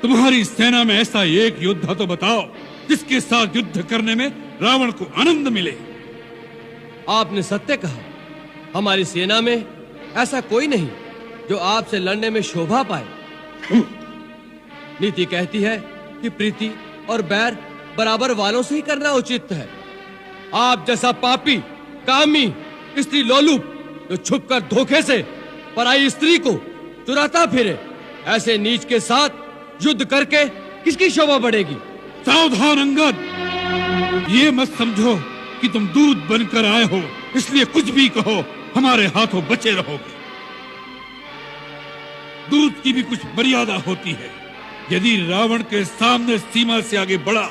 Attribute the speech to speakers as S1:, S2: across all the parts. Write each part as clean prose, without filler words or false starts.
S1: तुम्हारी सेना में ऐसा एक योद्धा तो बताओ जिसके साथ युद्ध करने में रावण को आनंद मिले।
S2: आपने सत्य कहा, हमारी सेना में ऐसा कोई नहीं जो आपसे लड़ने में शोभा पाए। नीति कहती है कि प्रीति और बैर बराबर वालों से ही करना उचित है। आप जैसा पापी, कामी, स्त्री लोलुप जो छुपकर धोखे से पराई स्त्री को चुराता फिरे, ऐसे नीच के साथ युद्ध करके किसकी शोभा बढ़ेगी?
S1: सावधान अंगद, ये मत समझो कि तुम दूध बनकर आए हो इसलिए कुछ भी कहो हमारे हाथों बचे रहोगे। दूध की भी कुछ मर्यादा होती है। यदि रावण के सामने सीमा से आगे बढ़ा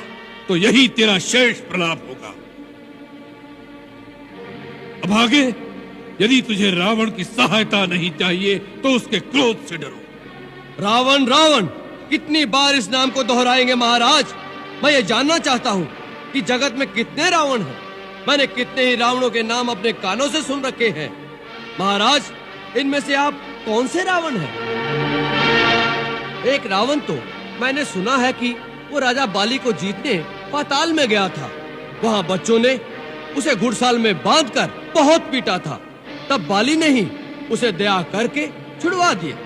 S1: तो यही तेरा शेष प्रलाप होगा। अब आगे, यदि तुझे रावण की सहायता नहीं चाहिए तो उसके क्रोध से डरो।
S2: रावण रावण कितनी बार इस नाम को दोहराएंगे महाराज? मैं ये जानना चाहता हूँ कि जगत में कितने रावण हैं। मैंने कितने ही रावणों के नाम अपने कानों से सुन रखे हैं। महाराज, इनमें से आप कौन से रावण हैं? एक रावण तो मैंने सुना है कि वो राजा बाली को जीतने पाताल में गया था। वहाँ बच्चों ने उसे घुड़साल में बांधकर बहुत पीटा था। तब बाली ने ही उसे दया करके छुड़वा दिया।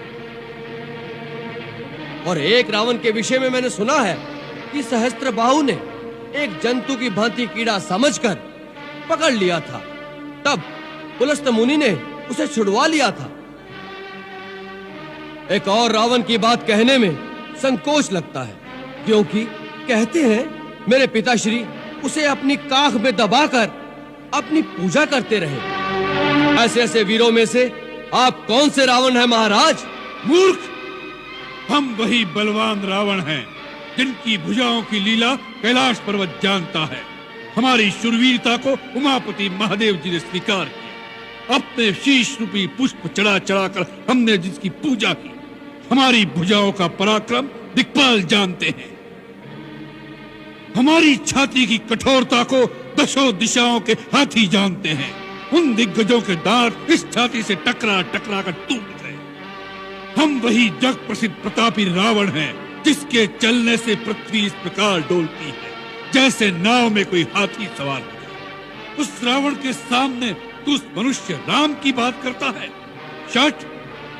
S2: और एक रावण के विषय में मैंने सुना है कि सहस्त्रबाहु ने एक जंतु की भांति कीड़ा समझकर पकड़ लिया था। तब पुलस्त मुनि ने उसे छुड़वा लिया था। एक और रावण की बात कहने में संकोच लगता है, क्योंकि कहते हैं मेरे पिताश्री उसे अपनी काख में दबाकर अपनी पूजा करते रहे। ऐसे ऐसे वीरों में से आप कौन से रावण हैं महाराज?
S1: मूर्ख, हम वही बलवान रावण हैं जिनकी भुजाओं की लीला कैलाश पर्वत जानता है। हमारी शूरवीरता को उमापति महादेव जी ने स्वीकार किया। अपने शीश रूपी पुष्प चढ़ा चढ़ाकर हमने जिसकी पूजा की। हमारी भुजाओं का पराक्रम दिक्पाल जानते हैं। हमारी छाती की कठोरता को दशों दिशाओं के हाथी जानते हैं। उन दिग्गजों के दांत इस छाती से टकरा टकरा कर टूट गए। हम वही जग प्रसिद्ध प्रतापी रावण हैं जिसके चलने से पृथ्वी इस प्रकार डोलती है जैसे नाव में कोई हाथी सवार हो जाए। उस रावण के सामने तू उस मनुष्य राम की बात करता है। शठ,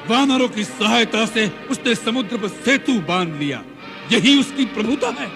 S1: वानरों की सहायता से उसने समुद्र पर सेतु बांध लिया। यही उसकी प्रभुता है।